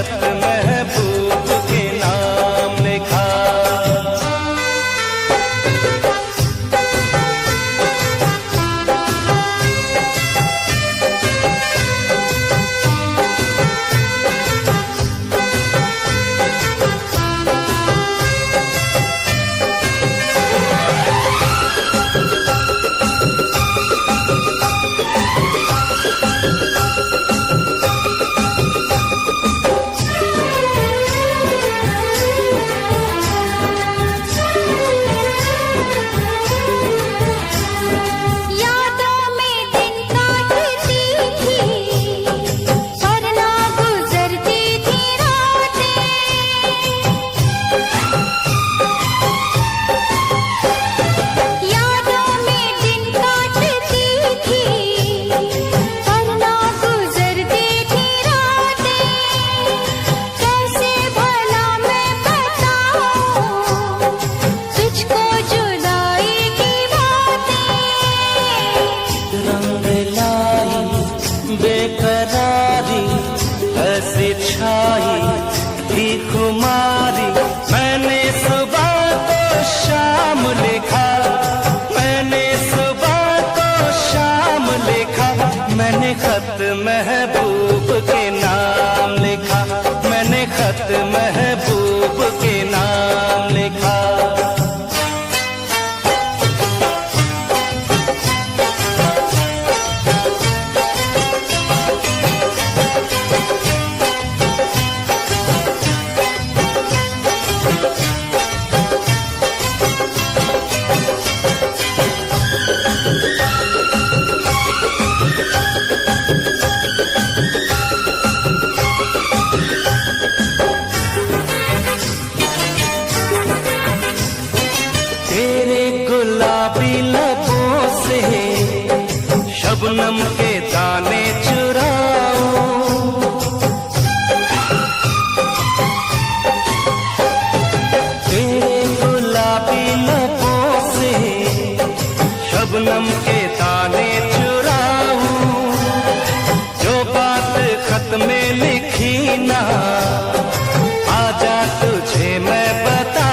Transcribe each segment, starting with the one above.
खत महबूब के नाम लिखा। बेकरारी ऐसी छाई थी खुमारी, मैंने सुबह को शाम लिखा, मैंने सुबह को शाम लिखा, मैंने खत महबूब के नाम लिखा, मैंने खत महबूब के नाम लिखा। तेरे गुलाबी लबों से शबनम के दाने चुराऊं, तेरे गुलाबी लबों से शबनम के दाने चुराऊं, जो बात खत में लिखी ना आजा तुझे मैं बताऊं।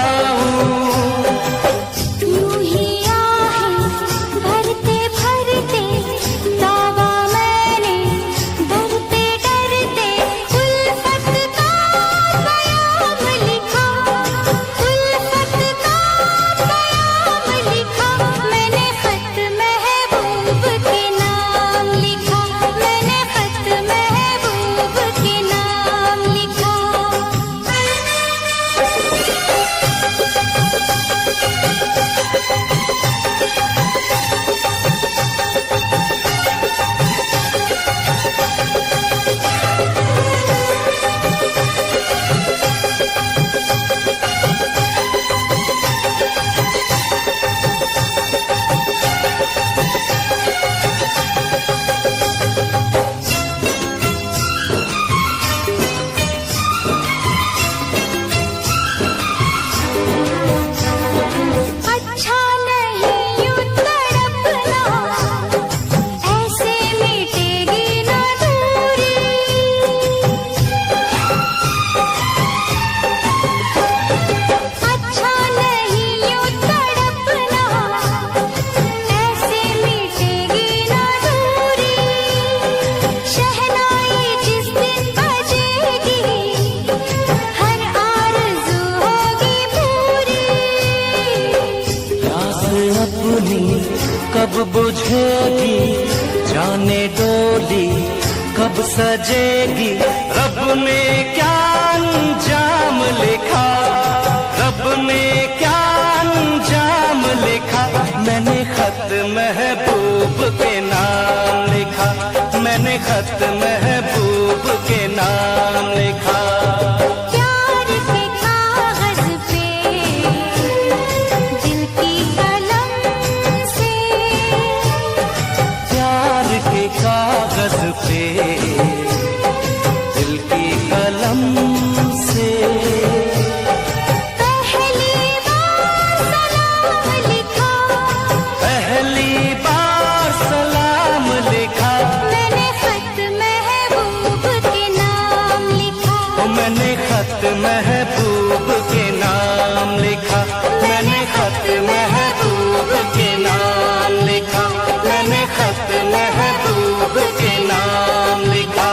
कब बुझेगी जाने डोली कब सजेगी, रब ने क्या अंजाम लिखा, रब ने क्या अंजाम लिखा, मैंने खत महबूब के नाम लिखा, मैंने खत महबूब के नाम लिखा। कागज पे दिल की कलम से पहली बार सलाम लिखा, पहली बार सलाम लिखा, मैंने खत महबूब मैंने खत महबूब के नाम लिखा, मैंने खत महबूब के नाम लिखा, मैंने खत महबूब के नाम लिखा।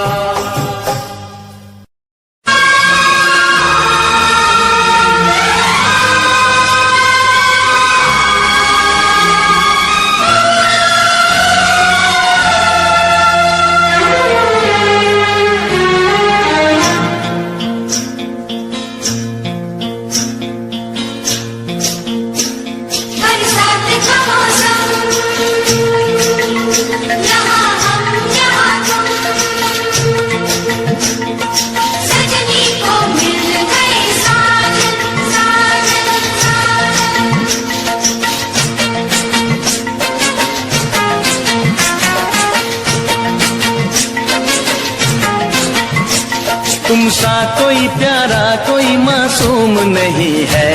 तुम सा कोई प्यारा कोई मासूम नहीं है,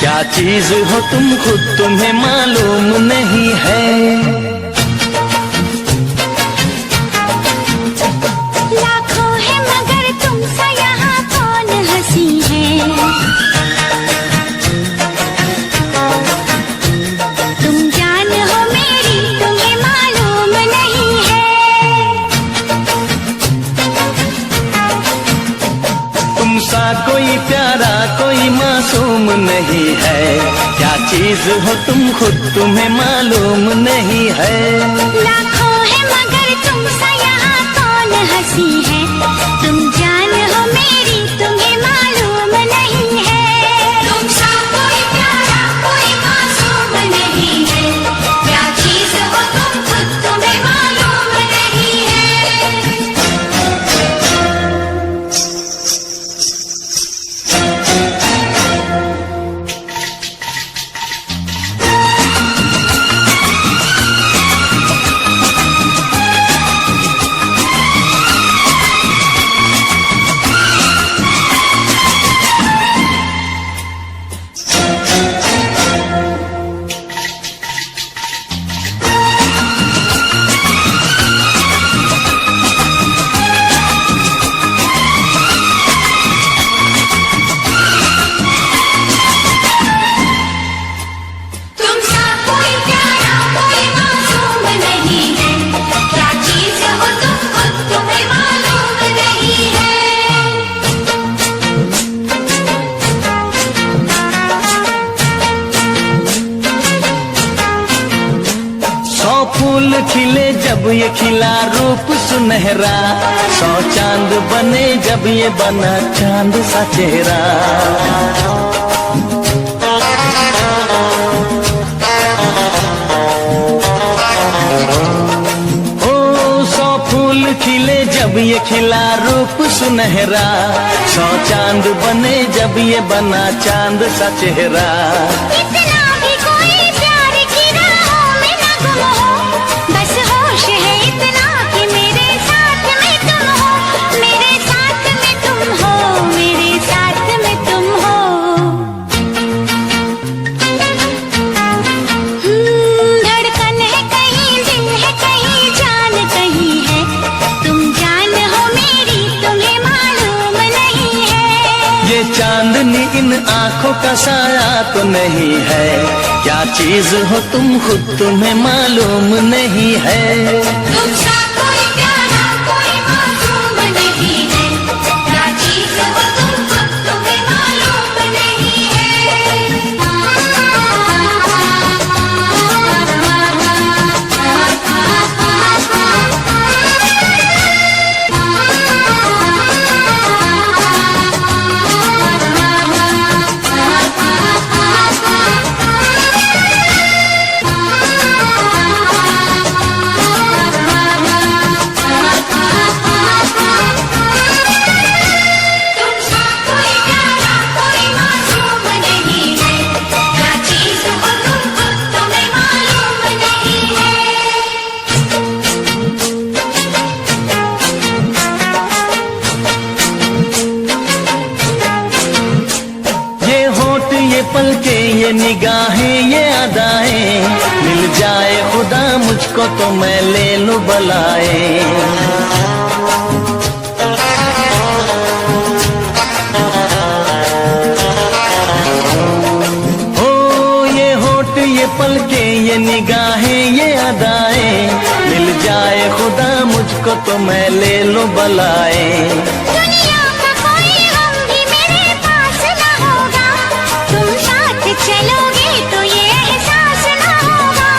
क्या चीज हो तुम खुद तुम्हें मालूम नहीं है। लाखों है मगर तुम सा यहाँ कौन हंसी है, तुम जान हो मेरी तुम्हें मालूम नहीं है। तुम सा कोई प्यारा कोई मासूम नहीं है, क्या चीज हो तुम खुद तुम्हें मालूम नहीं है। लाखों है मगर तुम सा यहाँ कौन हंसी है, तुम जान हो मेरी तुम्हें मालूम नहीं है। तुम सा कोई प्यारा कोई मासूम नहीं है, क्या चीज हो तुम खुद तुम्हें मालूम नहीं है। तुम सा कोई प्यारा कोई मासूम नहीं है, क्या चीज हो तुम खुद तुम्हें मालूम नहीं है। 100 फूल खिले जब ये खिला रूप सुनहरा, 100 चांद बने जब ये बना चांद सा चेहरा। ओ 100 फूल खिले जब ये खिला रूप सुनहरा, 100 चांद बने जब ये बना चांद सा चेहरा। इतना भी कोई प्यार की राहों में न गुम हो, बस होश है इतना कि मेरे साथ में तुम हो, मेरे साथ में तुम हो, मेरे साथ में तुम हो। धड़कन है कहीं दिल है कहीं जान कहीं है, तुम जान हो मेरी तुम्हें मालूम नहीं है। ये चांदनी इन आंखों का साया तो नहीं है, क्या चीज हो तुम खुद तुम्हें मालूम नहीं है। तुम सा कोई प्यारा कोई मासूम नहीं है, क्या चीज हो तुम खुद तुम्हें मालूम नहीं है। पलके ये निगाहें ये अदाएं, मिल जाए खुदा मुझको मुझको तो मैं ले लूं बलाए। ये पलके ये निगाहें ये अदाएं, मिल जाए खुदा मुझको तो मैं ले लूं बलाए। दुनिया का कोई गम भी मेरे पास न होगा, तुम साथ चलोगे तो ये एहसास न होगा,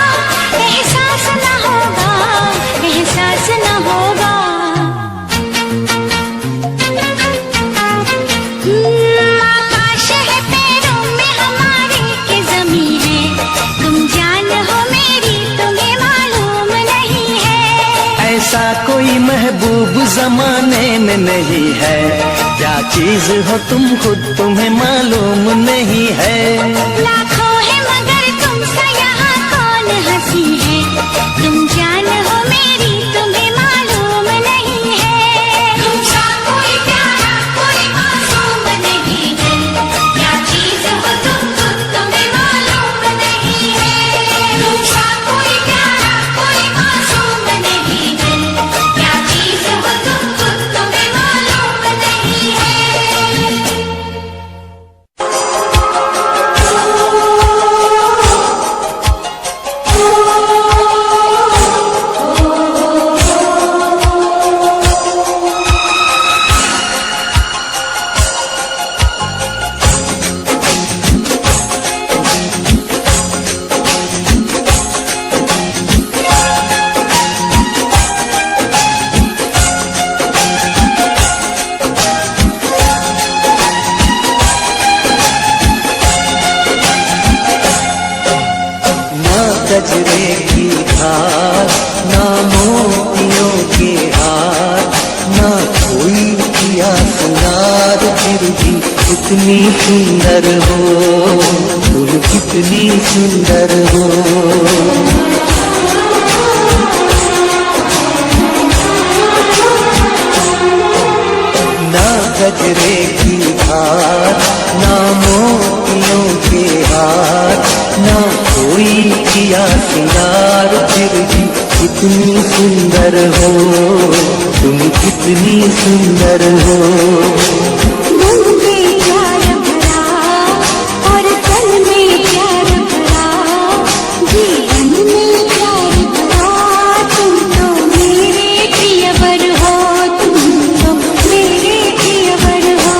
एहसास न होगा, एहसास न होगा। आकाश है पैरों में हमारे के ज़मीं है, तुम जान हो मेरी तुम्हें मालूम नहीं है। ऐसा कोई महबूब जमाने में नहीं है, क्या चीज हो तुम खुद तुम्हें मालूम नहीं है। लाखों है मगर तुमसा यहाँ कौन हंसी है, तुम जान हो मेरी तुम्हें मालूम नहीं है। तुमसा कोई प्यारा कोई मासूम नहीं है, क्या चीज हो तुम खुद तुम्हें मालूम नहीं है। तुमसा कोई प्यारा कोई मासूम नहीं है, क्या चीज हो तुम खुद तुम्हें मालूम नहीं है। गजरे की धार ना मोतियों के हार, ना कोई किया सुनार, फिर भी कितनी सुंदर हो तुम, कितनी सुंदर हो। ना गजरे की धार ना मोतियों के हार, ना कोई किया सिंगार, फिर भी कितनी सुंदर हो तुम, कितनी सुंदर हो। मन में प्यार भरा और तन में प्यार भरा, जीवन में प्यार भरा, तुम तो मेरे प्रियवर हो, तुम तो मेरे प्रियवर हो।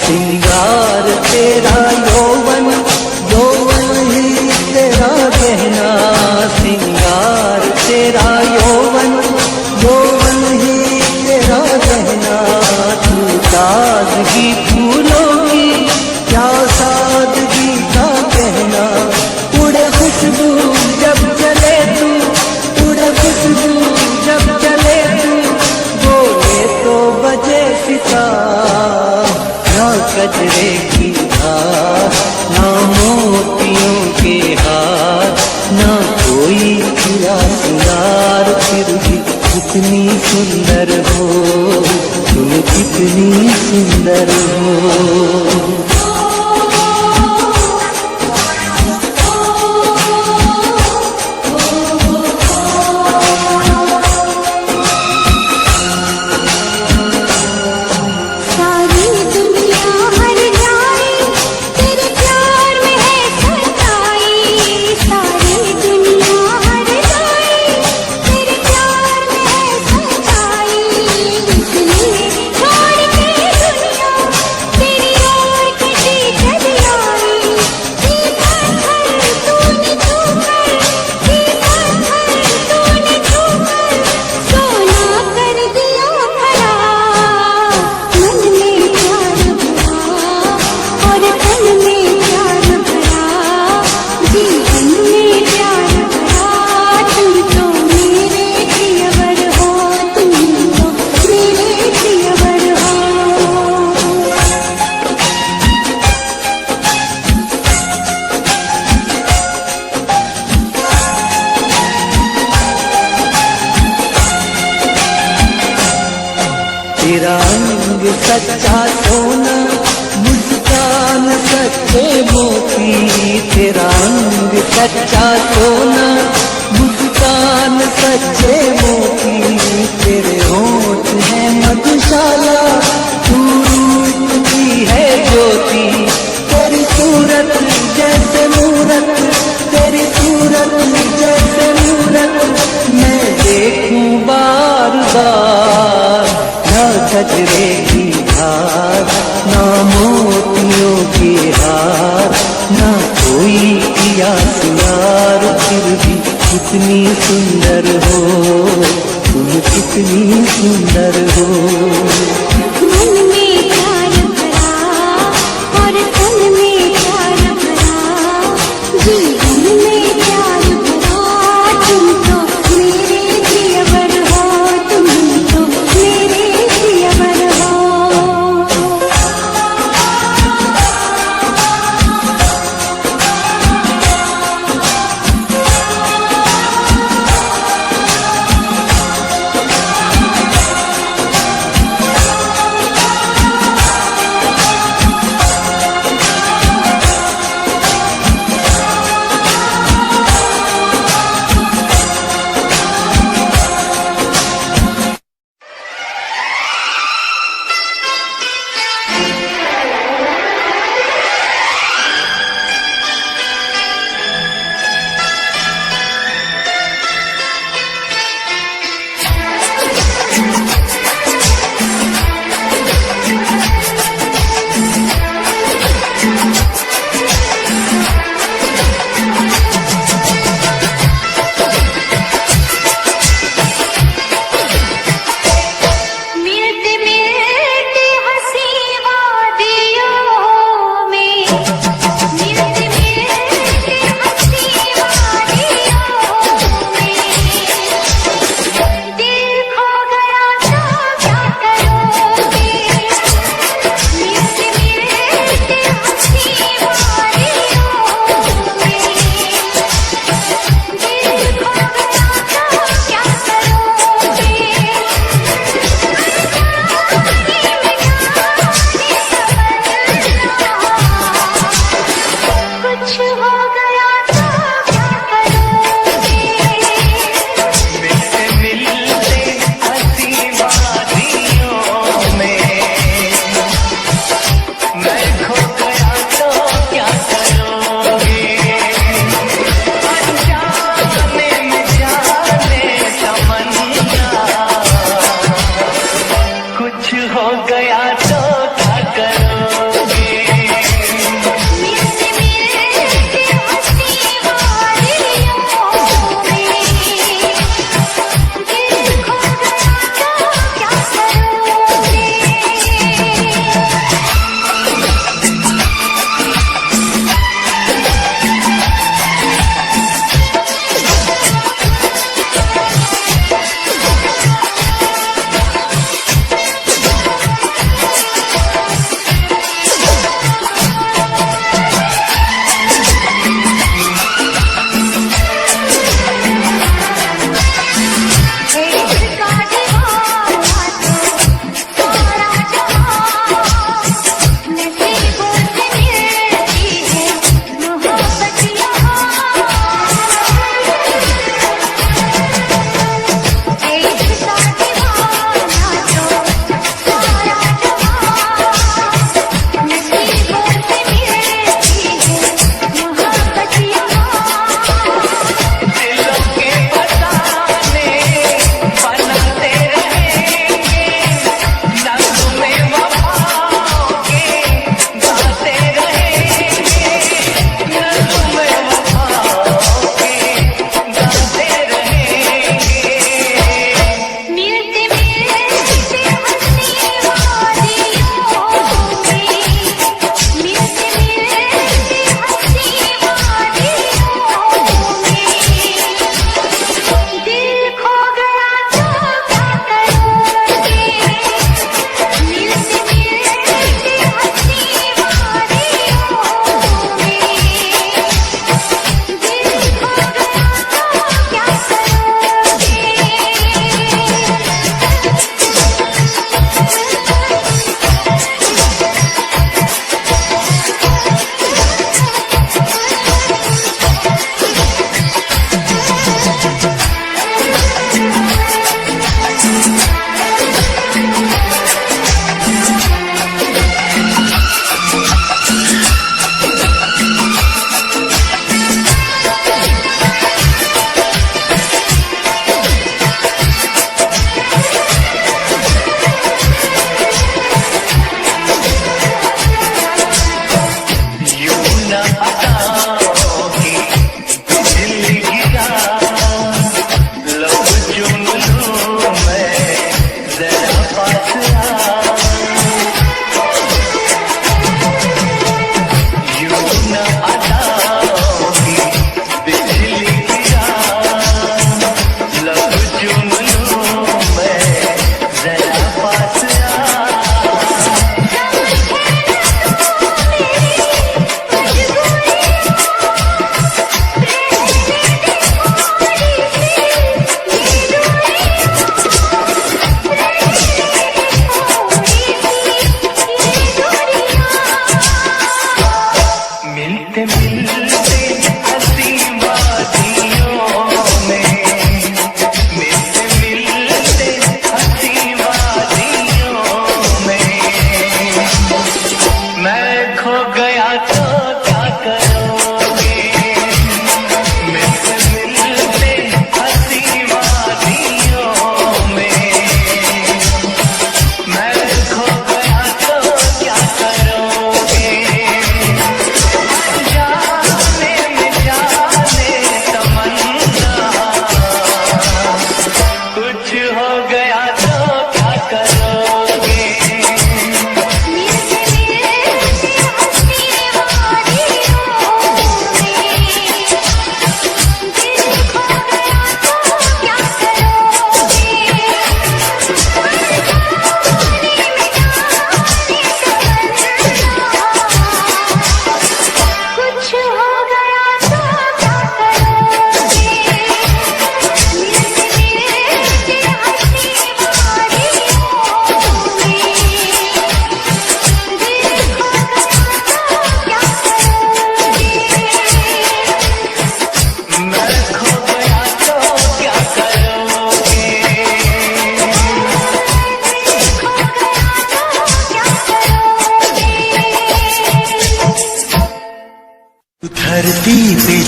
सिंगार तेरा यौवन, यौवन ही तेरा गहना, सिंगार तेरा यौवन, यौवन ही तेरा गहना। तू ताजगी फूलों की क्या सादगी का कहना, उड़े खुशबू जब चले तू, उड़े खुशबू जब चले तू, बोले तो बजे सितार। ना गजरे की धार ना मोतियों के हार, ना कोई किया सिंगार, फिर भी कितनी सुंदर हो तुम, कितनी सुंदर हो। सारी दुनिया हर जाए तेरे प्यार में है सच्चाई, सारी दुनिया हर जाए तेरे प्यार में है सच्चाई, इसलिए छोड़ के दुनिया तेरी ओर के तेरा रंग सच्चा सोना, मुस्कान सच्चे मोती। तेरा रंग सच्चा सोना, मुस्कान सच्चे मोती। तेरे होठ है मधुशाला, तू रूप की है ज्योति। तेरी सूरत जैसे मूरत, तेरी सूरत जैसे मूरत। मैं देखूं बार बार, ना गजरे की हार, ना मोतियों की हार, ना कोई किया सिंगार। फिर भी कितनी सुंदर हो तुम, कितनी सुंदर हो। मन में प्यार भरा और तन में प्यार भरा, जीवन में प्यार भरा। तुम तो मेरे जियवर हो, तुम तो मेरे जियवर हो।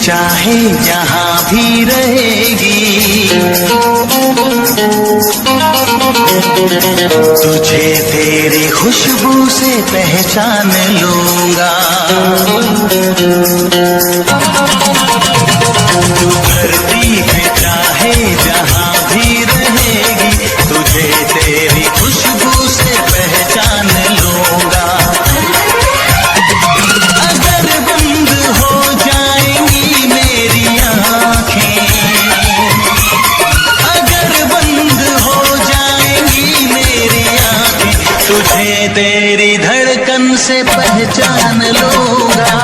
चाहे जहाँ भी रहेगी, तुझे तेरी खुशबू से पहचान लूंगा। तू धरती पे चाहे जहाँ भी रहेगी, तुझे तेरी खुशबू से पहचान लूंगा। अगर बंद हो जाएंगी मेरी आँखें, अगर बंद हो जाएंगी मेरी आँखें, तुझे तेरी धड़कन से पहचान लूंगा।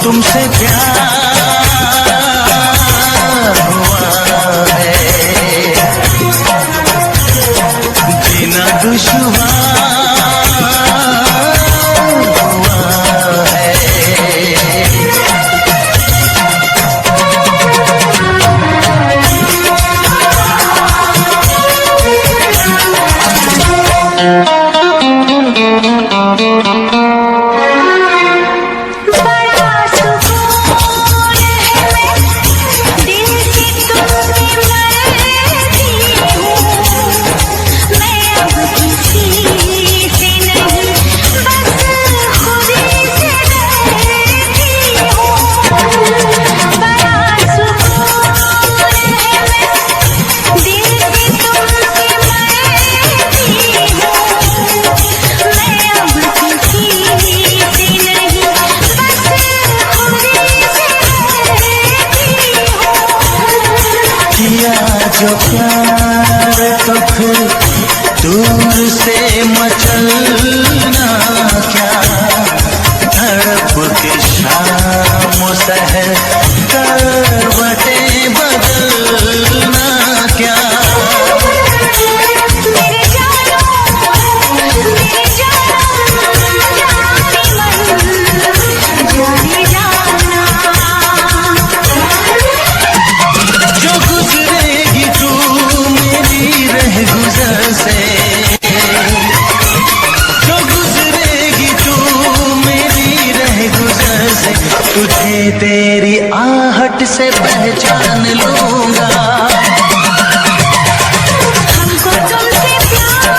तुमसे प्यार हुआ है, जीना दुश्वार हुआ है। जो प्यार तो फिर दूर से मचलना क्या, तड़प के शाम सहर करवटें बदलना क्या। तुझे तेरी आहट से पहचान लूंगा। हमको तुमसे प्यार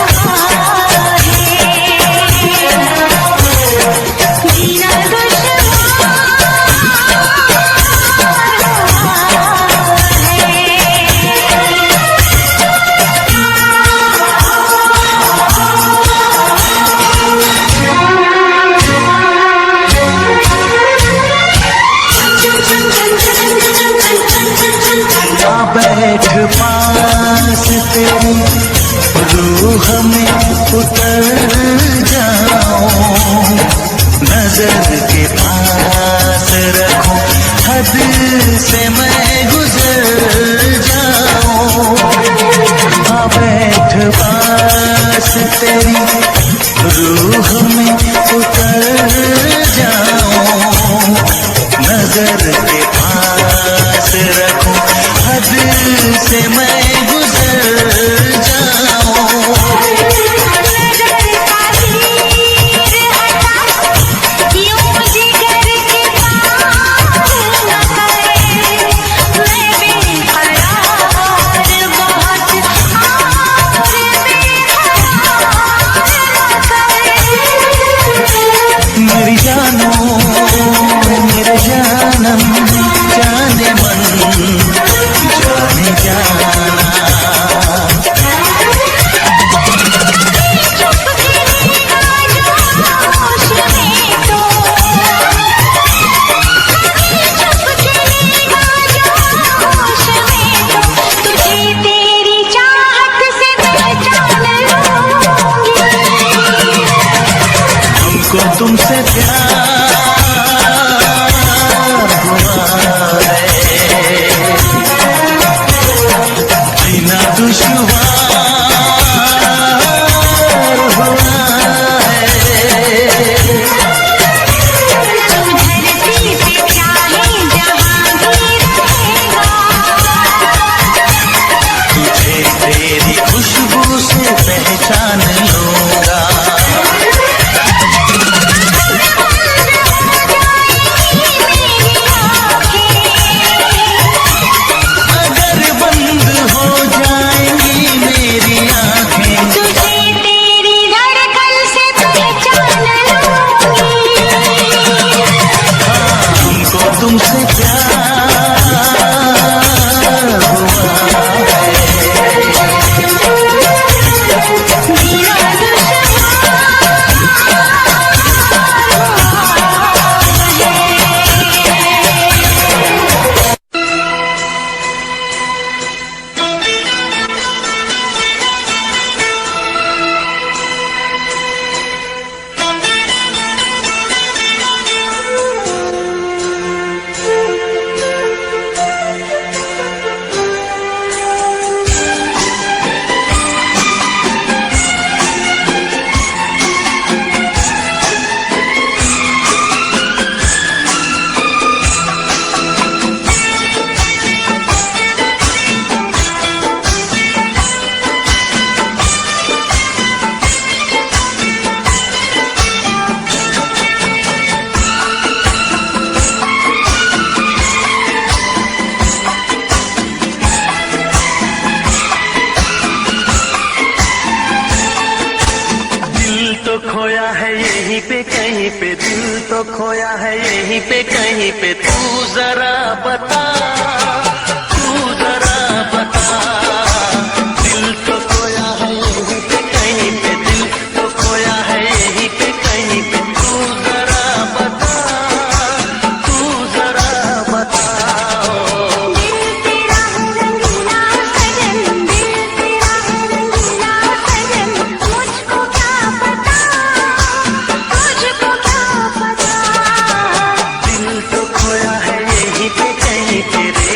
हुआ है, जीना दुश्वार बैठ पास तेरी रूह में उतर जाऊं, नजर के पास रखूं, हद से मैं गुजर जाऊं। बैठ पास तेरी रूह में उतर जाऊं, नजर के पास रखूं, हद से मैं गुजर जाऊं। नजर का तीर हटा, यूं जिगर के पार न करे, मैं बेकरार बहुत और बेकरार न करे। मेरी जानो मेरे जानम जाने मन जाने जाना। खोया है यहीं पे कहीं पे, दिल तो खोया है यहीं पे कहीं पे, तू जरा बता, तू जरा बता। दिल तो खोया है यहीं पे कहीं पे, दिल तो खोया है यहीं पे कहीं पे, तू जरा बता, तू जरा बता। दिल तेरा है रंगीला सजन, दिल तेरा है रंगीला सजन, मुझको क्या पता, तुझको क्या पता। दिल तो खोया है यहीं पे कहीं पे रे।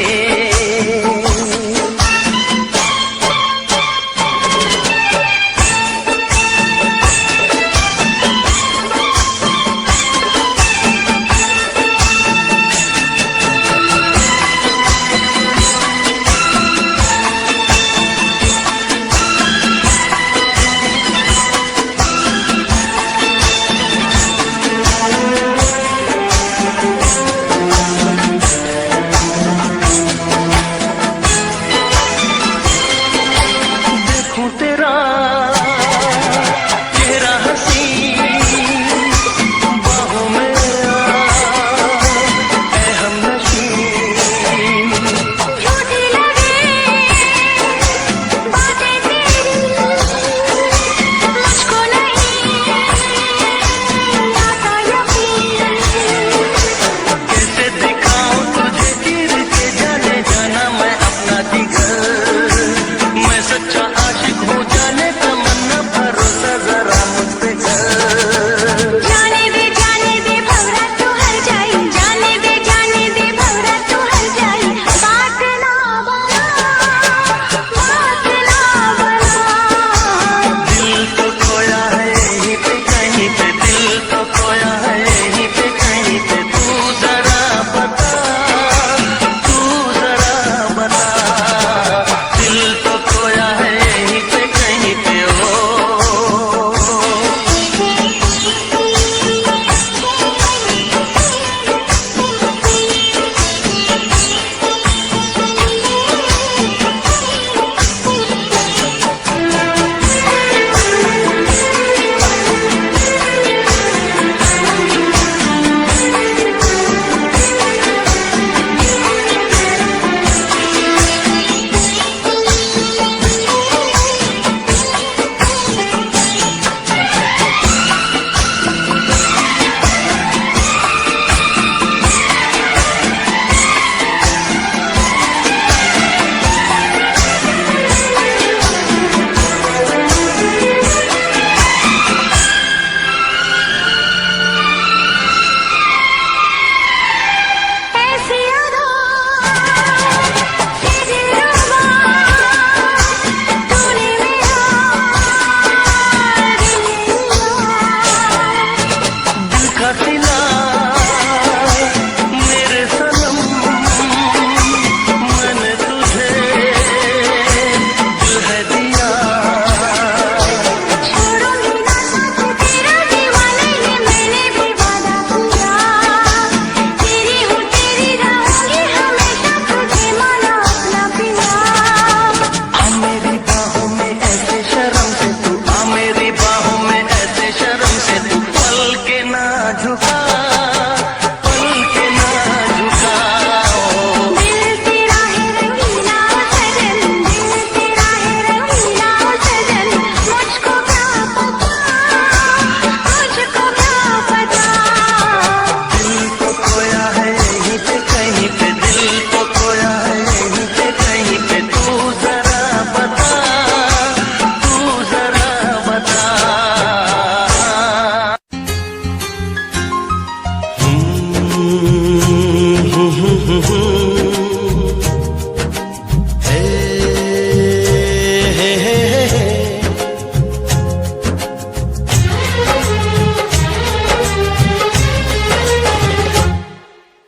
देखूं तेरा चेहरा हंसी, बाहों में ऐ हमनशी। झूठी लगे बातें तेरी, मुझको नहीं आता यकीन। कैसे दिखाऊं तुझे गिर के जाने जाना मैं अपना जिगर, मैं सच्चा आशिक हूँ जाने तमन्ना, भरोसा जरा मुझ पे कर। जाने दे भंवरा तू हर जाई, जाने दे भंवरा तू हर जाई। बात ना बना, बात ना बना। दिल तो खोया है यहीं पे कहीं पे, दिल तो खोया है यहीं पे कहीं पे, तू जरा बता, तू जरा बता। दिल तो खोया है यहीं पे कहीं पे ओ। ऐसी अदा से दिलरुबा, तूने मेरा दिल लिया। दिल का सिला मेरे सनम, मैंने तुझे दिल है दिया। छोड़ूंगी ना साथ तेरा दीवाने, ये मैंने भी वादा किया। तेरी हूँ तेरी रहूंगी हमेशा, तुझे माना अपना पिया। आ मेरी बाहों में ऐसे शर्म से तू, आ मेरी बाहों में ऐसे शर्म से तू, पल के ना झुका, पल के ना झुका। दिल तेरा है रंगीला सजन, दिल तेरा है रंगीला सजन, मुझको क्या पता, तुझको क्या पता। दिल तो खोया है यहीं पे कहीं पे, दिल तो खोया है यहीं पे कहीं पे, तू जरा बता, तू जरा बता। हे, हे, हे, हे, हे।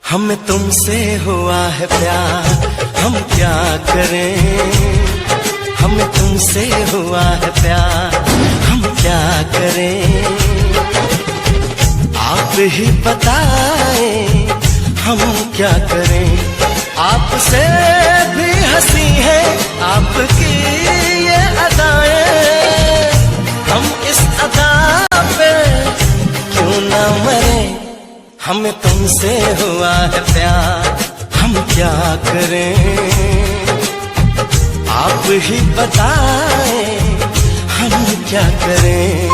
हमें तुमसे हुआ है प्यार, हम क्या करें। हमें तुमसे हुआ है प्यार, हम क्या करें। आप ही बताएं हम क्या करें। आपसे भी हंसी है आपकी ये अदाएं, हम इस अदा पे करें, आप ही बताएं हम क्या करें।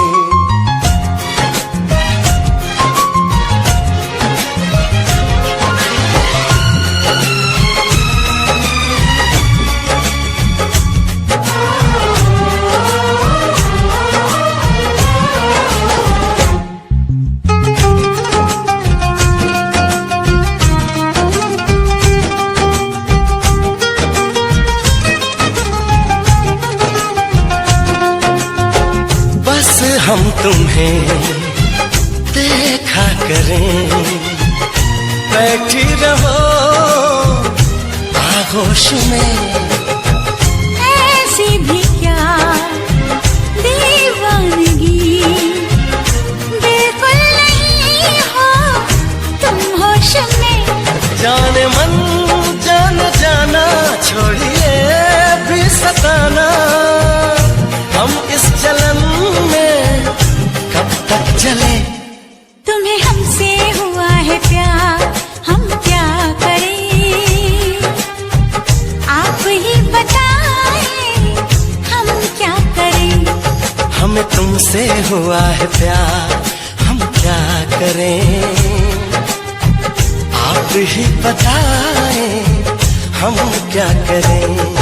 हम तुम्हें देखा करें, बैठी रहो आगोश में। ऐसी भी क्या दीवानगी, बिल्कुल नहीं हो तुम होश में। जाने मन जाना जाना, छोड़िए भी सताना, हम इस जलन में कब तक चले। तुम्हें हमसे हुआ है प्यार, हम क्या करें, आप ही बताएं हम क्या करें। हमें तुमसे हुआ है प्यार, हम क्या करें, आप ही बताएं हम क्या करें।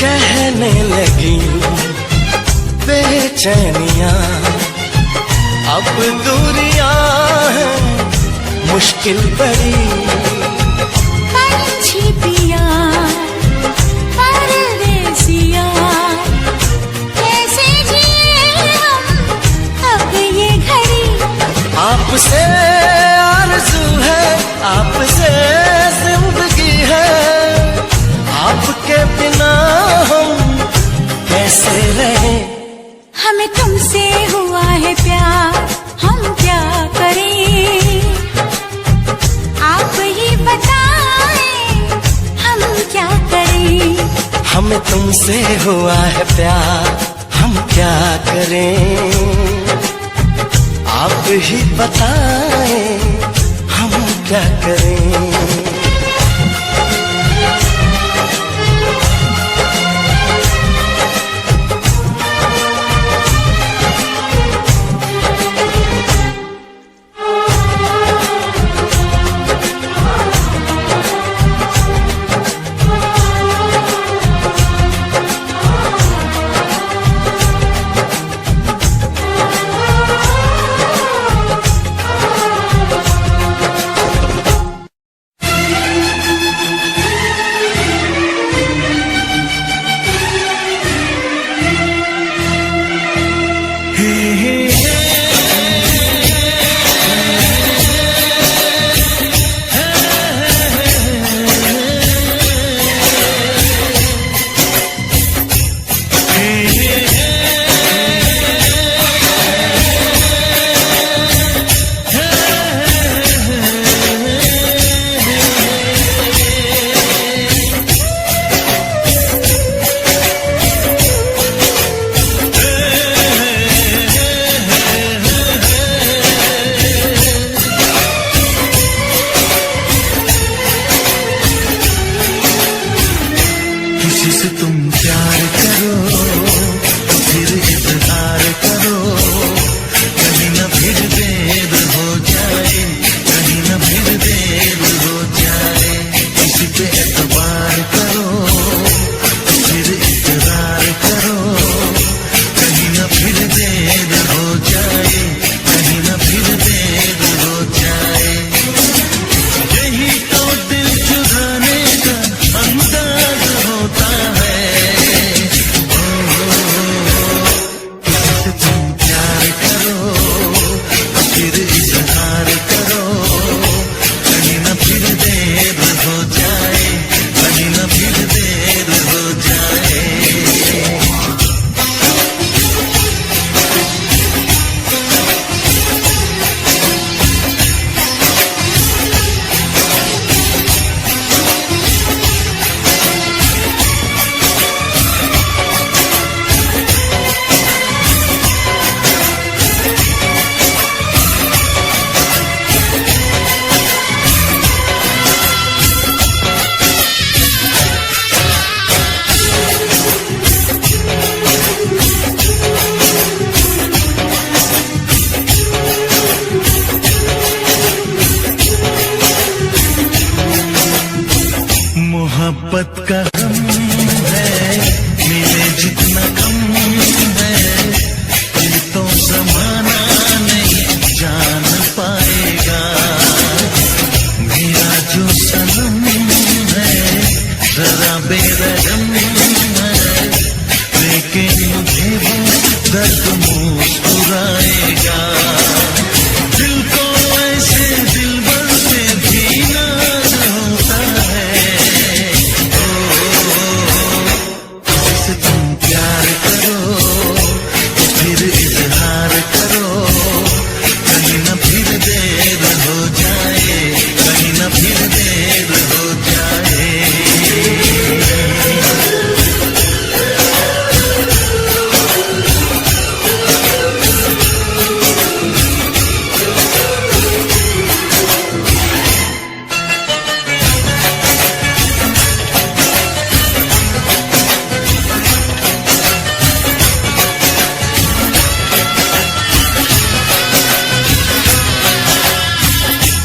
कहने लगी बेचैनियां, अब दूरियां हैं मुश्किल बड़ी। पंछी पिया परदेसिया, कैसे जिए हम अब ये घड़ी। आपसे आरज़ू है, आपसे जिंदगी है, आपके बिना हम कैसे रहे। हमें तुमसे हुआ है प्यार, हम क्या करें, आप ही बताएं हम क्या करें। हमें तुमसे हुआ है प्यार, हम क्या करें, आप ही बताएं हम क्या करें। मोहब्बत का हम है, मिले जितना कम है, ये तो जमाना नहीं जान पाएगा। मेरा जो सनम है जरा बेरहम है, लेकिन मुझे वो दर्द मुस्कुराएगा। दिल को ऐसे दिलबर पे भी नाज होता है। जिससे तुम प्यार करो फिर इजहार करो, कहीं ना फिर देर हो जाए, कहीं ना फिर देर हो जाए।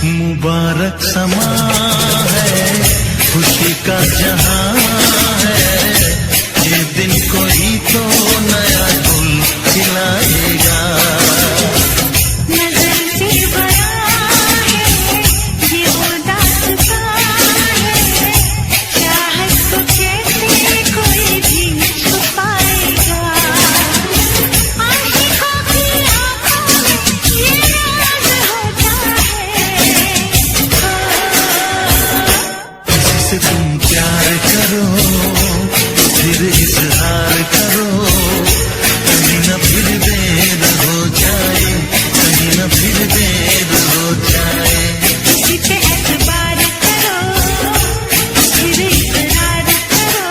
मुबारक समा है, खुशी का जहां है, ये दिन कोई तो नया गुल खिलाएगा। नजर से बड़ा है ये उदास है, चाहत को कैसे कोई भी छुपाएगा। आशिकों की आंखों में ये राज होता है। जिससे तुम प्यार करो फिर इजहार करो, कहीं ना फिर देर हो जाए, कहीं ना फिर देर हो जाए। किसी पे एतबार करो फिर इकरार करो,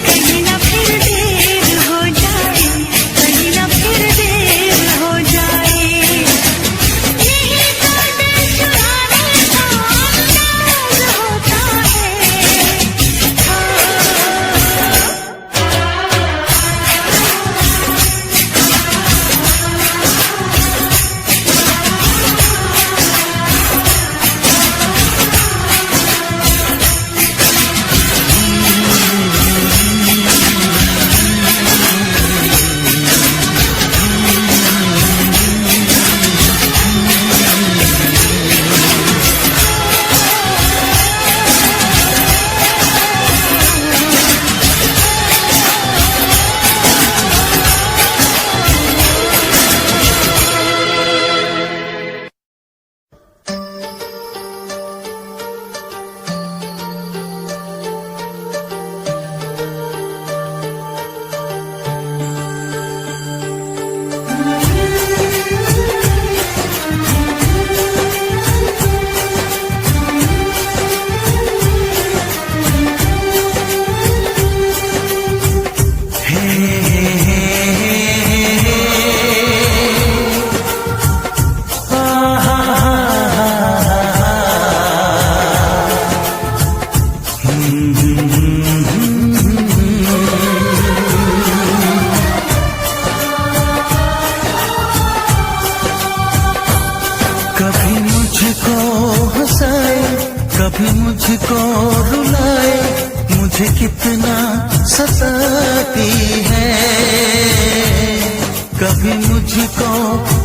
कहीं ना फिर देर हो जाए, कहीं ना फिर देर हो जाए। यही तो दिल चुराने का अंदाज होता है। कभी मुझको हंसाए, कभी मुझको रुलाए, मुझे कितना सताती है। कभी मुझको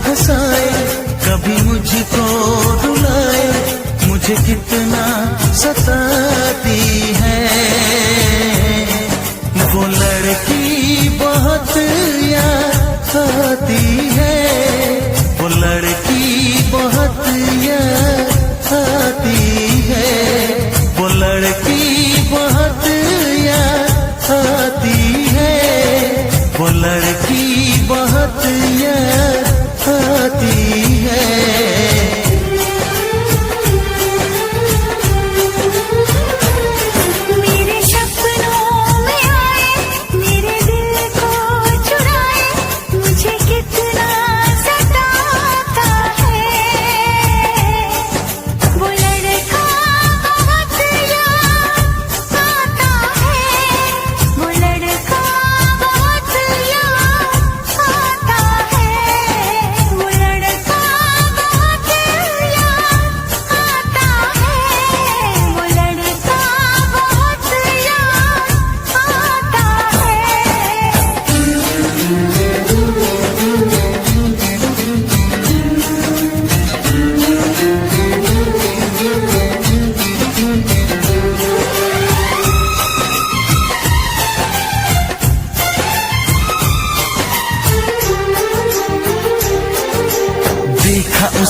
हंसाए, कभी मुझको रुलाए, मुझे कितना सताती है। वो लड़की बहुत याद आती है, वो लड़की बहुत याद आती है, वो लड़की बहुत याद आती है, वो लड़की बहुत याद आती है। मेरे सपनों में आए, मेरे दिल को चुराए, मुझे कितना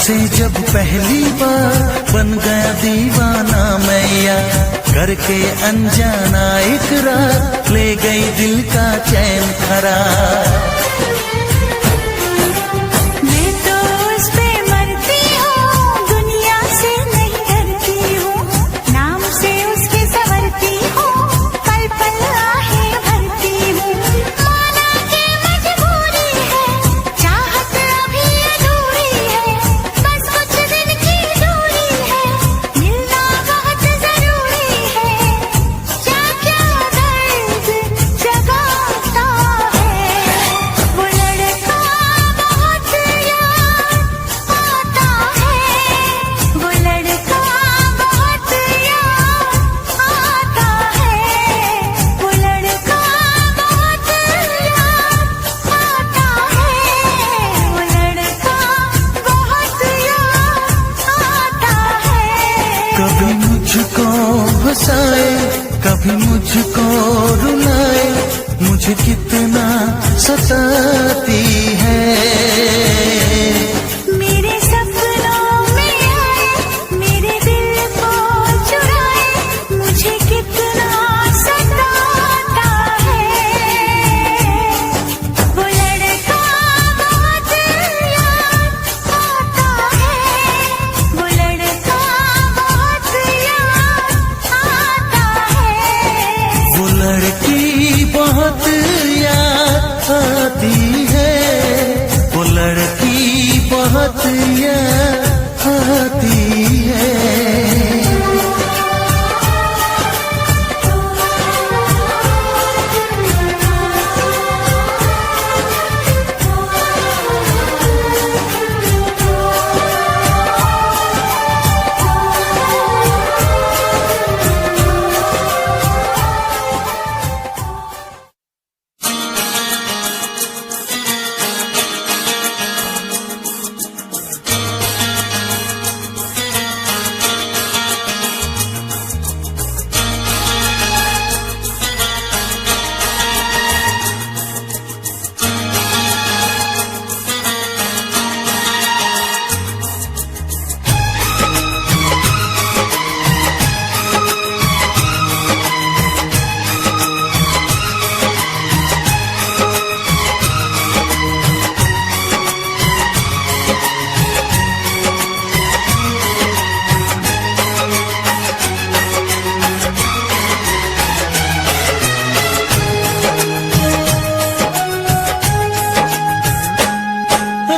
से जब पहली बार बन गया दीवाना मैया, करके अनजाना इकरार ले गई दिल का चैन करार। मैं तो उस पे मरती हूँ, दुनिया से नहीं डरती हूँ, नाम से उसके संवरती हूँ, पल पल आहे भरती हूँ। माना कि मजबूरी है, चाहत अभी अधूरी है, बस कुछ दिन की दूरी है, मिलना बहुत जरूरी है। क्या क्या दर्द जगाता है वो लड़का, बहुत याद आता है वो लड़का, बहुत याद आता है वो लड़का, बहुत याद आता है वो लड़का, बहुत याद आता है। कभी मुझको हंसाए, कभी मुझको रुलाए, मुझे कितना सताती है। मेरे सपनों में आए, मेरे दिल को चुराए, मुझे कितना सताता है वो लड़का, बहुत याद आता है वो लड़का, बहुत याद आता है। वो लड़की बहुत याद आती है, वो लड़की बहुत याद आती है।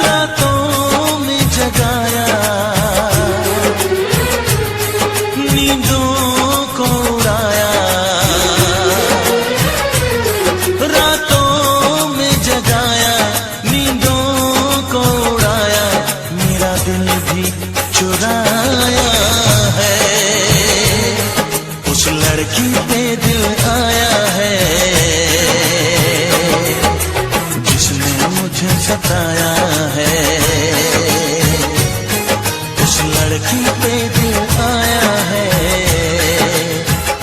रातों में जगाया, नींदों को उड़ाया, रातों में जगाया, नींदों को उड़ाया, मेरा दिल भी चुराया है। उस लड़की पे दिल आया है जिसने मुझे सताया है। उस लड़की पे दिल आया है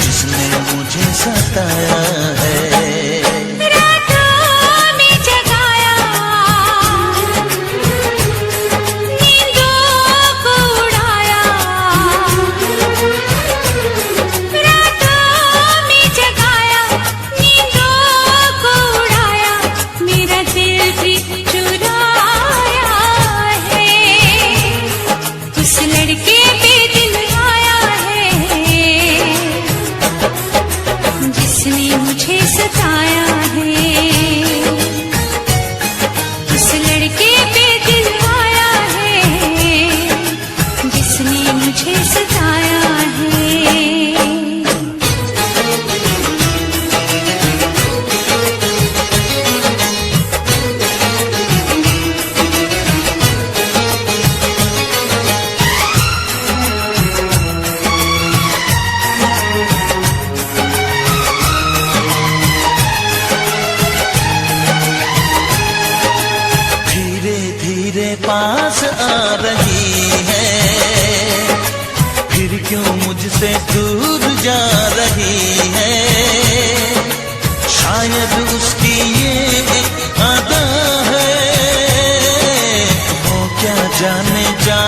जिसने मुझे सताया है। रातों में जगाया, नींदों को उड़ाया, रातों में जगाया, नींदों को उड़ाया, मेरा दिल भी चुराया है। उस लड़के पे दिल आया है जिसने मुझे सताया है। उस लड़के पे दिल आया है जिसने मुझे सताया है। धीरे धीरे पास आ रही है, फिर क्यों मुझसे दूर जा रही है। शायद उसकी ये एक अदा है, वो क्या जाने जा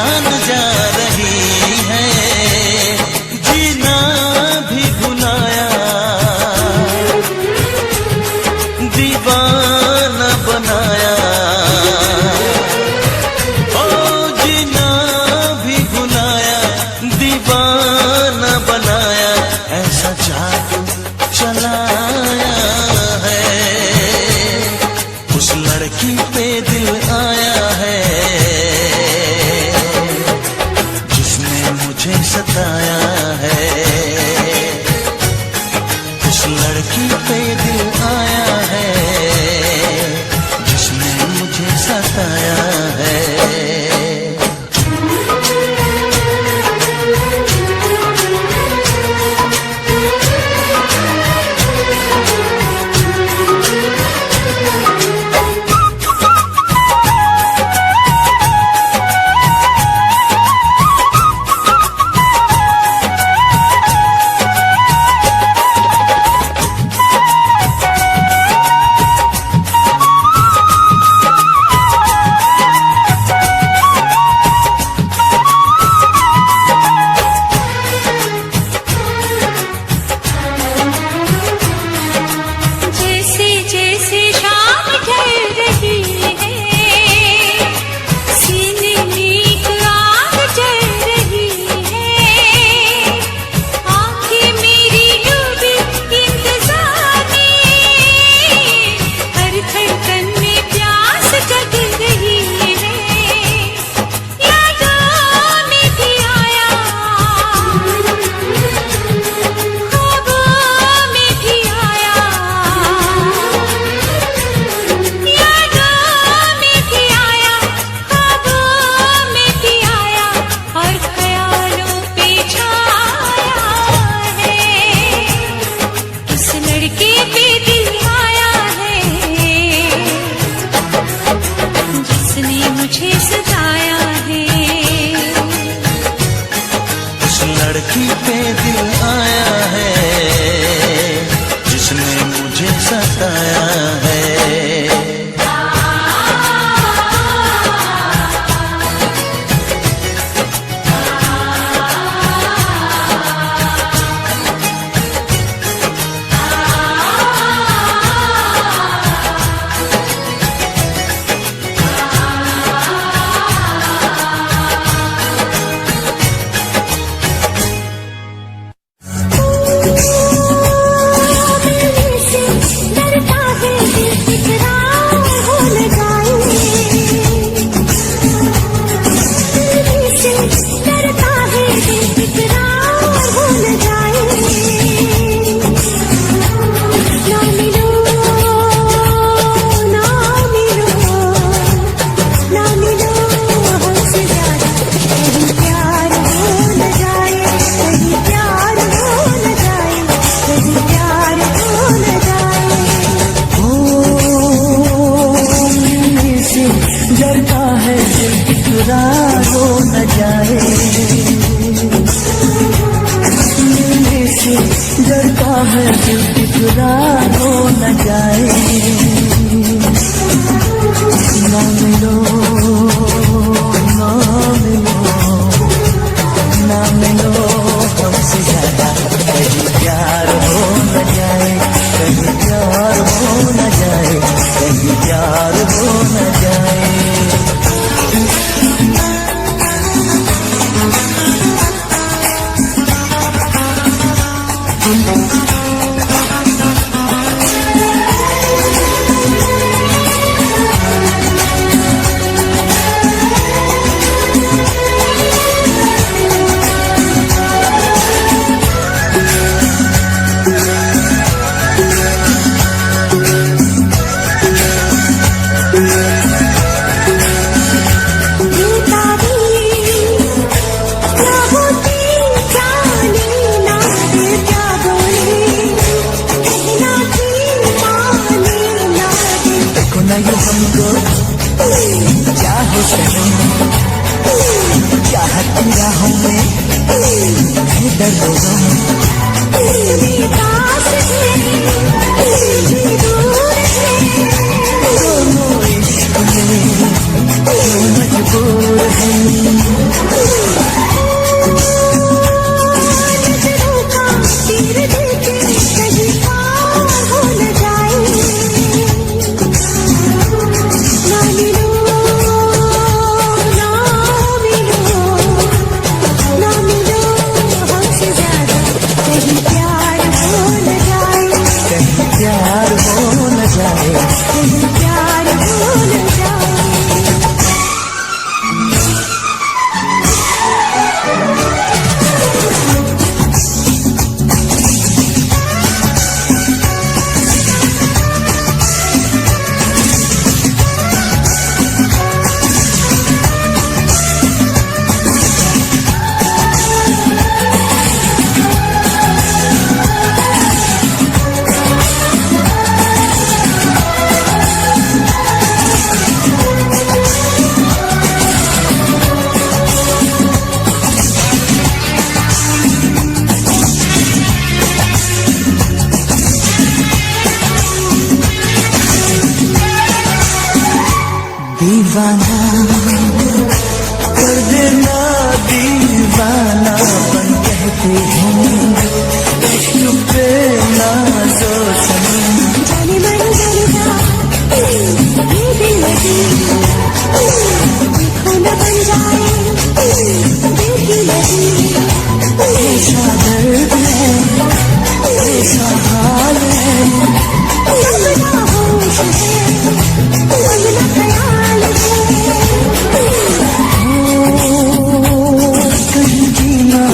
मुझे सताया है, उस लड़की पे दिल आया है जिसने मुझे सताया है। लड़की पे दिल आया है जिसने मुझे सताया है। डरता है दिल इकरार हो न जाए, ना मिलो ना मिलो ना मिलो हमसे ज्यादा, कहीं प्यार हो न जाए, कहीं प्यार हो न जाए, कहीं प्यार हो न जाए। दीवाना कर देना, दीवाना बन कहते हैं इश्क पे नाज़ो सनम। जाने मन जानेगा ये दिल लगी, देखो न बन जाए दिल की लगी। ऐसा दर्द है, ऐसा हाल है, अपना होश है, अपना ख्याल है। कहीं जीना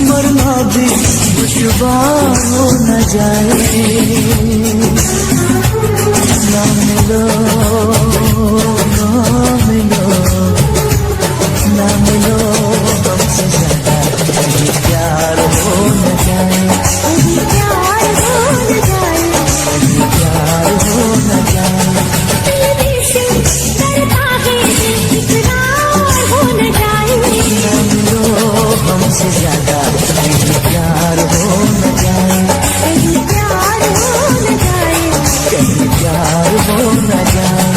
मरना भी दुश्वार हो न जाए। ना मिलो, ना मिलो, ना मिलो हमसे ज्यादा, कहीं प्यार हो न जाए, कहीं प्यार हो न जाए, कहीं प्यार हो न जाए। दिल से करता है इकरार हो न जाए। ना मिलो हमसे ज्यादा, कहीं प्यार हो न जाए, कहीं प्यार हो न जाए, कहीं प्यार हो न जाए।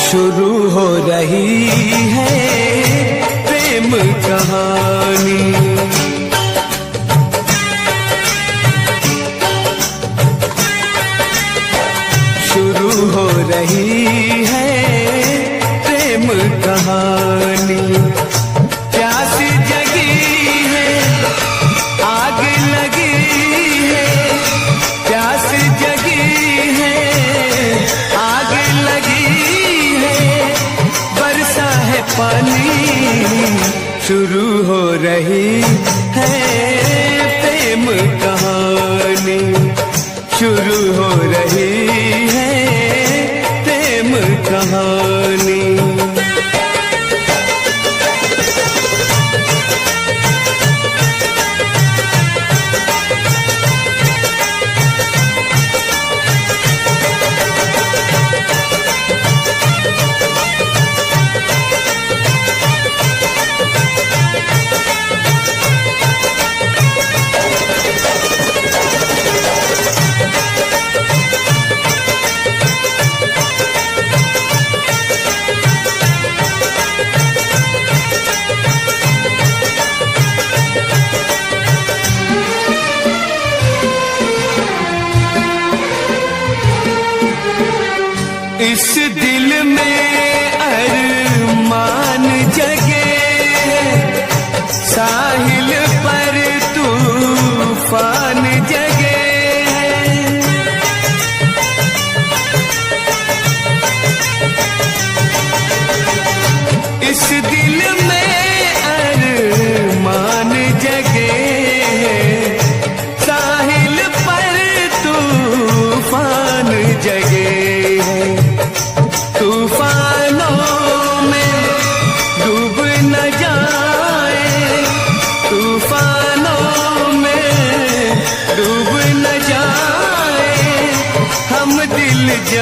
शुरू हो रही है प्रेम कहानी, शुरू हो रही है प्रेम कहानी। प्यास जगी है, आग लगी है, प्यास जगी है, आग लगी है, बरसा है पानी। शुरू हो रही है प्रेम कहानी, शुरू हो रही है प्रेम कहानी।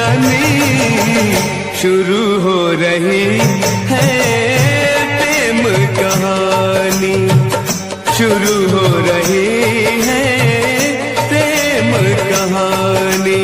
रानी शुरू हो रही है प्रेम कहानी, शुरू हो रही है प्रेम कहानी।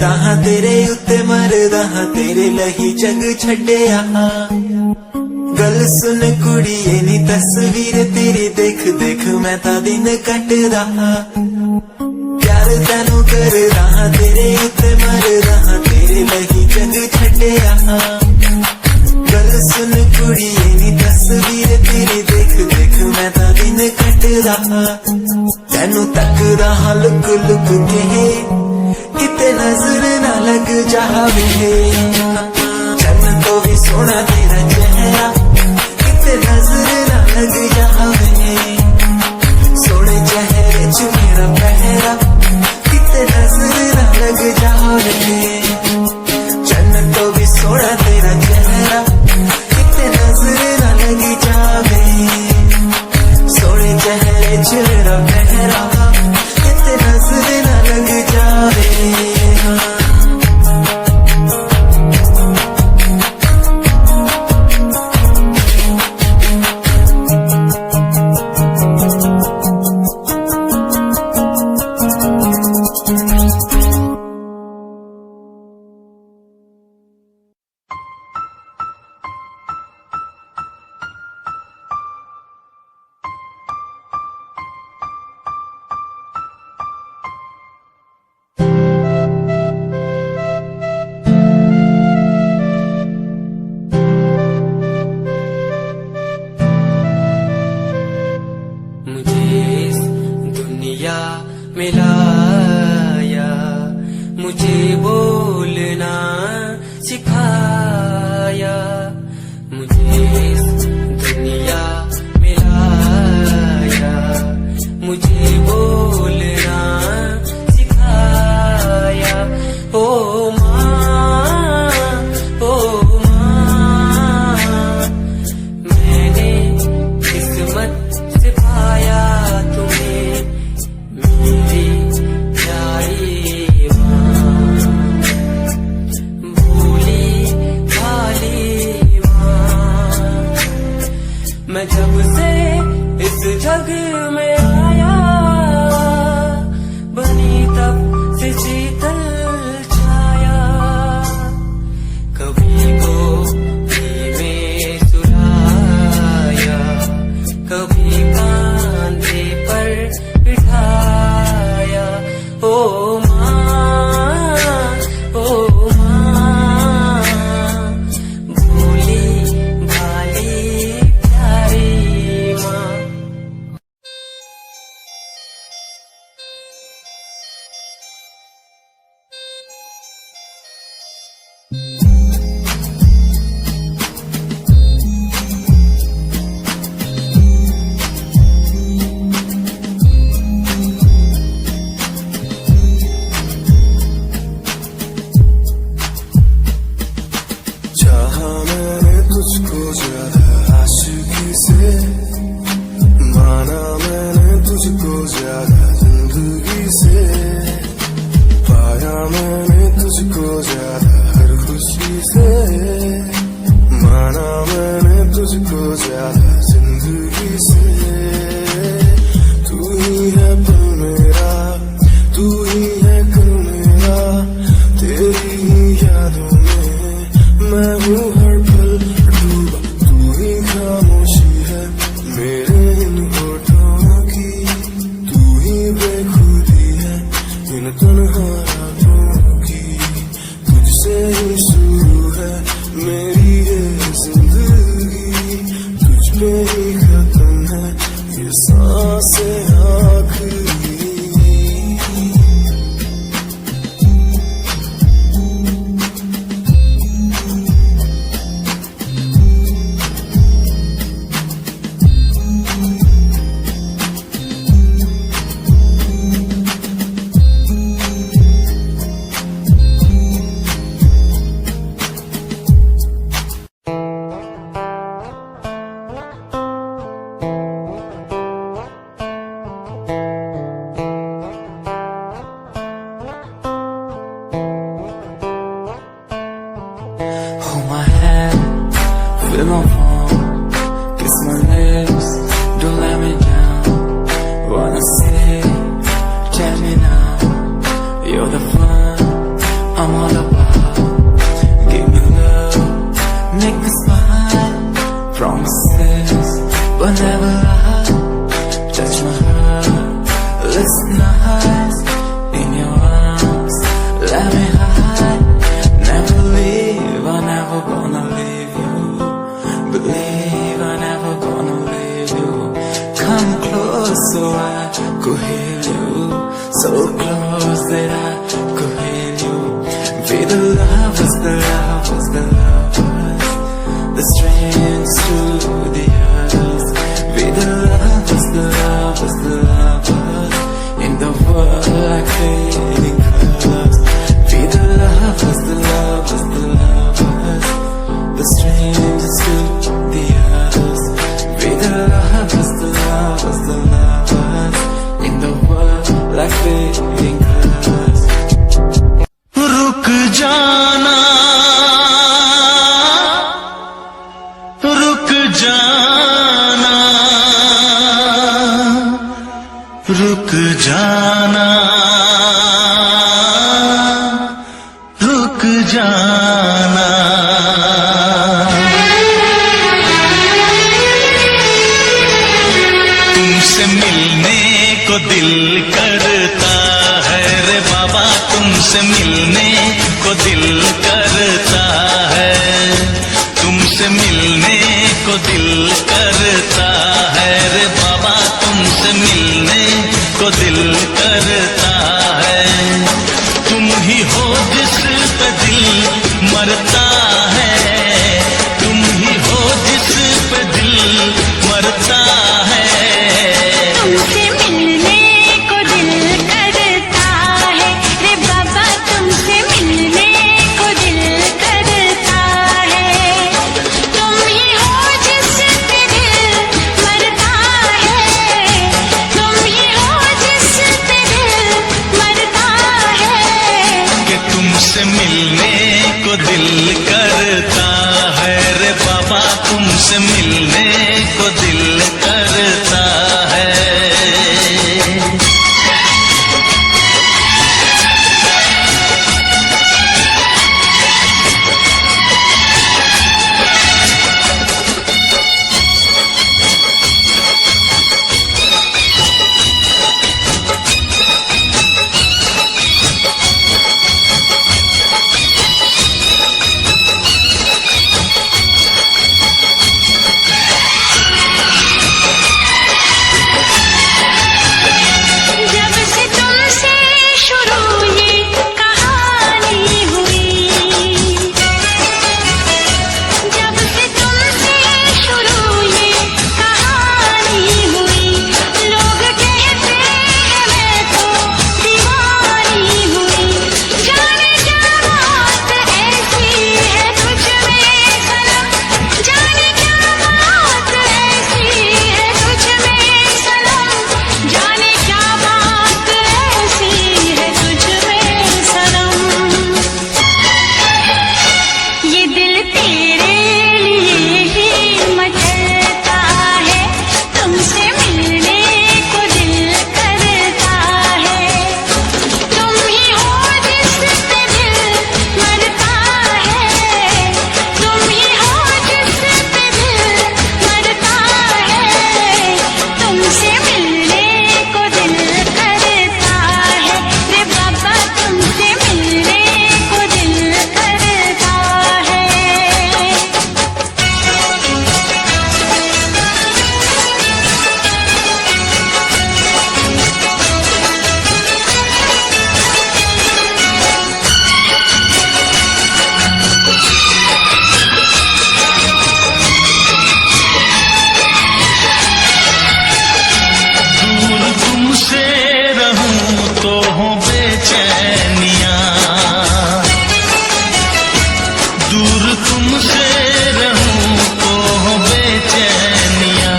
करदा हां तेरे उत्ते मरदा हां तेरे लही जग छड्डिया गल सुन कुड़िए नी तस्वीर तेरी देख देख मैं तां दिन कटदा हां प्यार तैनू करदा हां तेरे उत्ते मरदा हां तेरे लही जग छड्डिया गल सुन कुड़िए नी तस्वीर तेरी देख देख मैं तां दिन कटदा हां तैनू तकदा हां लुक लुक के किते नजर ना लग जावे चन्न तो भी सोना तेरा चेहरा किते नजर ना लग जावे सोने चेहरे च मेरा पहरा किते नजर ना लग जावे चन्न तो भी सोना तेरा चेहरा किते नजर ना लग जावे सोने चेहरे च मेरा पहरा किते नजर ना लग जावे मिलाया मुझे बोलना सिखाया मुझे इस दुनिया मिलाया मुझे बोलना सिखाया ओ माँ मैंने किस्मत से पाया तुम्हें मेरी प्यारी माँ भोली भाली माँ मैं जब से इस जग में आया बनी तब से शीतल छाया कभी को में सुलाया कभी कांधे पर बिठाया ओ माँ भोली भाली प्यारी माँ चाहा मैंने तुझको ज्यादा आशिकी से माना मैंने तुझको ज्यादा जिंदगी से पाया मैंने तुझको ज्यादा हर खुशी से माना मैंने तुझको ज्यादा जिंदगी से तू ही है पल मेरा तू ही है कल मेरा तेरी ही यादों में मैं हूँ हर पल डूबा तू ही खामोशी है मेरे इन होठों की तू ही बेखुदी है इन तन्हा रातों की तुझसे ही शुरू है मेरी ये जिंदगी तुझ पे ही खत्म है ये सांसें आखिरी wanna hide in your arms. Let me hide, never leave. I'm never gonna leave you. Believe I'm never gonna leave you. Come close so I could hear you. So close that I could hear you. Be the lovers, the lovers, the lovers, the strangers to the others. Be the lovers, the lovers, the lovers, in the world like fading colors. Be the lovers, the lovers, the lovers, the strangers to the others. Be the lovers, the lovers, the lovers, in the world like fading colors. रुक जाना, रुक जाना, रुक जाना, रुक जाना। तुमसे मिलने को दिल करता है रे बाबा, तुमसे मिलने को दिल करता है, तुमसे मिलने को दिल करता है रे बाबा, तुमसे मिलने को दिल करता है। तुम ही हो जिस पे दिल मरता है, तुम ही हो जिस पे दिल मरता है। तुमसे मिलने को दिल करता है रे बाबा, तुमसे मिलने को दिल करता है। तुम ही हो जिस पे दिल मरता है, तुम ही हो जिस पे दिल मरता है। कि तुमसे मिलने को दिल करता है रे बाबा, तुमसे मिलने को दिल करता है। जब से तुमसे शुरू ये कहानी हुई, जब से तुमसे शुरू ये कहानी हुई, लोग कहते हैं मैं तो दीवानी हुई। जाने क्या बात ऐसी है तुझ में सनम, जाने क्या बात ऐसी है तुझ में सनम, जाने क्या बात ऐसी है तुझ में सनम। ये दिल तेरे लिए ही मचलता है, तुमसे मिलने को दिल करता है। तुम ही हो जिस पे दिल मरता है, तुम ही हो जिस पे दिल मरता है। तुमसे मिलने को दिल करता है रे बाबा, तुमसे मिलने को दिल करता है। दूर तुमसे रहूं तो हो बेचैनियां, दूर तुमसे रहूं तो हो बेचैनियां,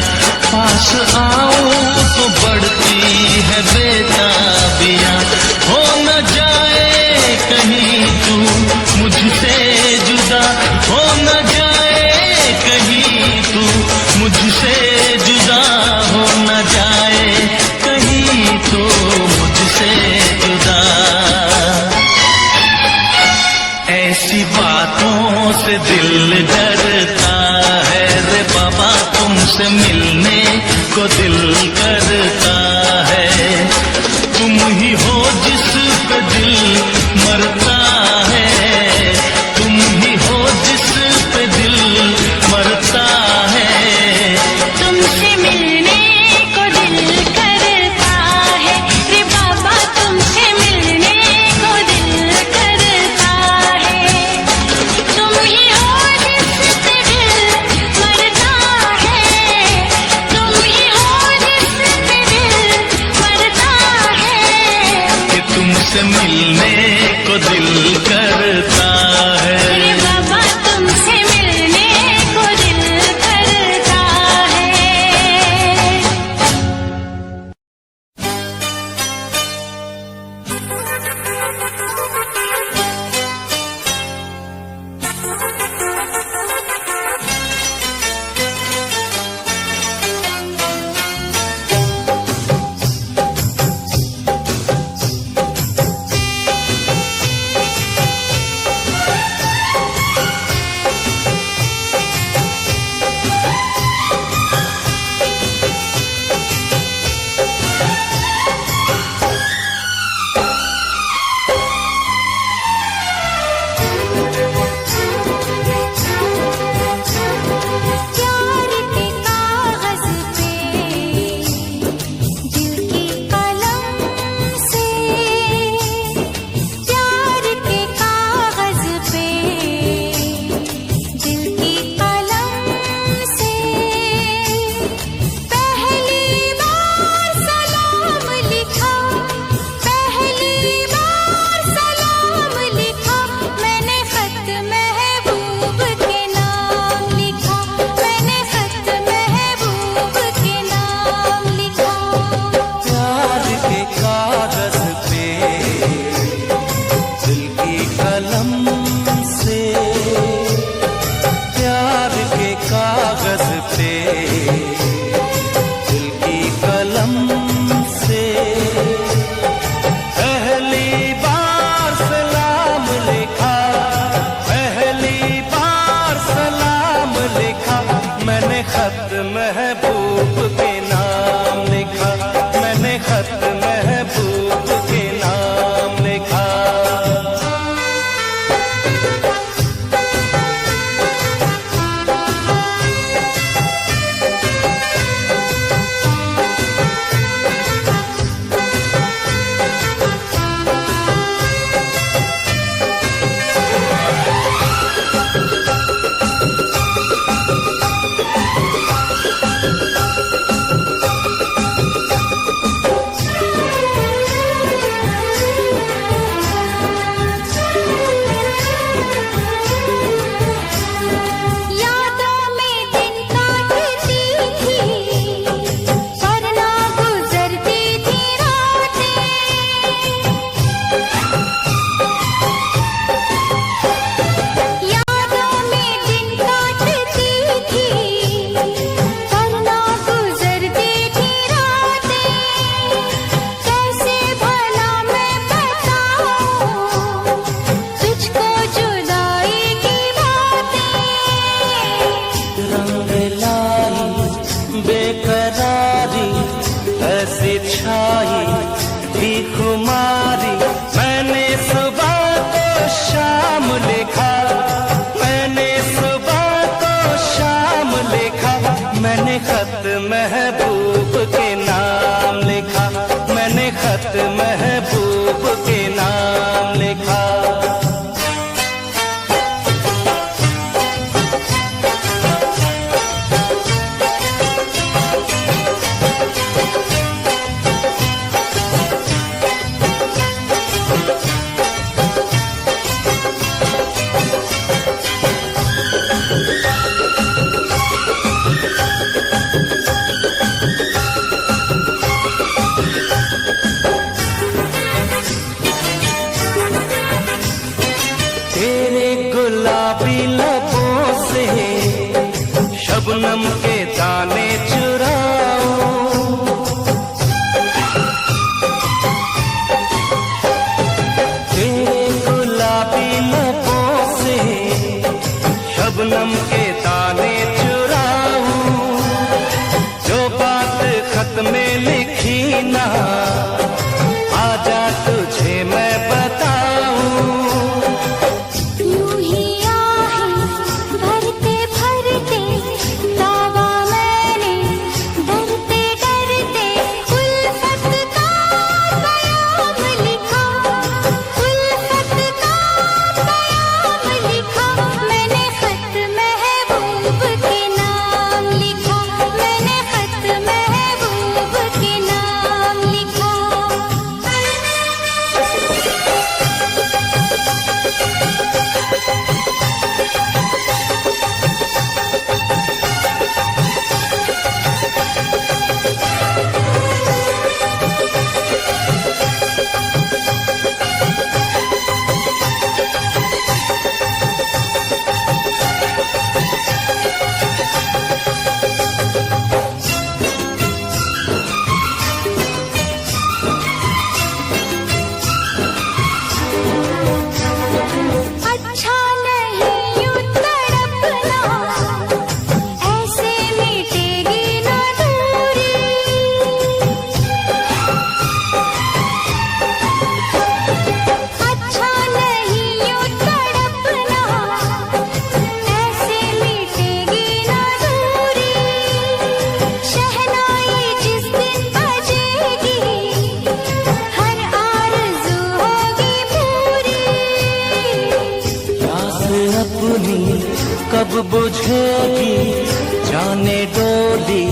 पास आऊं तो बढ़ती है बेताबियां। हो न जाए कहीं तू मुझसे जुदा, हो न जाए कहीं तू मुझसे जुदा, हो न जाए कहीं तो मुझसे जुदा। ऐसी बातों से दिल डरता है रे बाबा, तुमसे मिलने को दिल करता है। तुम ही हो जिस पे दिल मरता है, तुम ही हो जिस पे दिल मरता है। तुमसे मिलने को दिल करता है रे बाबा, तुमसे मिलने को दिल करता है। तुम ही हो जिस पे दिल मरता है, तुम ही हो जिस पे दिल मरता है। कि तुमसे मिलने को दिल करता है। रे बाबा तुमसे मिलने को दिल करता है। प्यार के कागज पे दिल की कलम से, प्यार के कागज पे दिल की कलम से, पहली बार सलाम लिखा, पहली बार सलाम लिखा, मैंने खत महबूब के नाम लिखा, मैंने खत महबूब के नाम लिखा। प्यार के कागज पे दिल की कलम से, प्यार के कागज पे दिल की कलम से, पहली बार सलाम लिखा, पहली बार सलाम लिखा, मैंने खत महबूब के नाम लिखा, मैंने खत महबूब के नाम लिखा। यादों में दिन काटती थी पर ना गुजरती थी रातें, यादों में दिन काटती थी पर ना गुजरती थी रातें। कैसे भला मैं बताऊं तुझको जुदाई की बातें। रंग लाई बेकरारी ऐसी छाई थी खुमारी, मैंने सुबह को शाम लिखा, मैंने सुबह को शाम लिखा, मैंने खत महबूब के नाम लिखा, मैंने खत महबूब के नाम लिखा। तेरे गुलाबी लबों से शबनम के दाने चुराऊं, तेरे गुलाबी लबों से शबनम के दाने चुराऊं, जो बात खत में लिखी ना आज कब बुझेगी जाने डोली,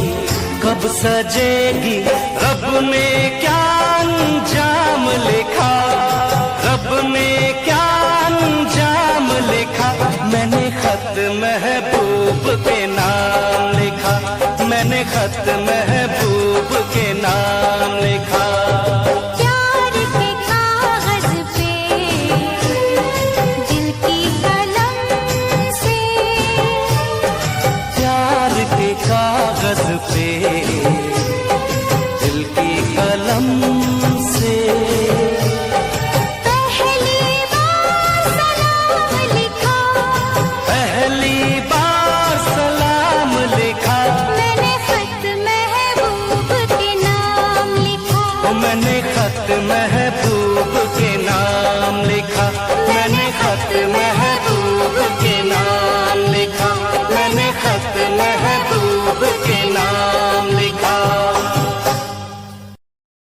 कब सजेगी, रब ने क्या अंजाम लिखा, रब ने क्या अंजाम लिखा। मैंने खत महबूब के नाम लिखा, मैंने खत महबूब के नाम लिखा। प्यार के कागज पे दिल की कलम से, प्यार के कागज पे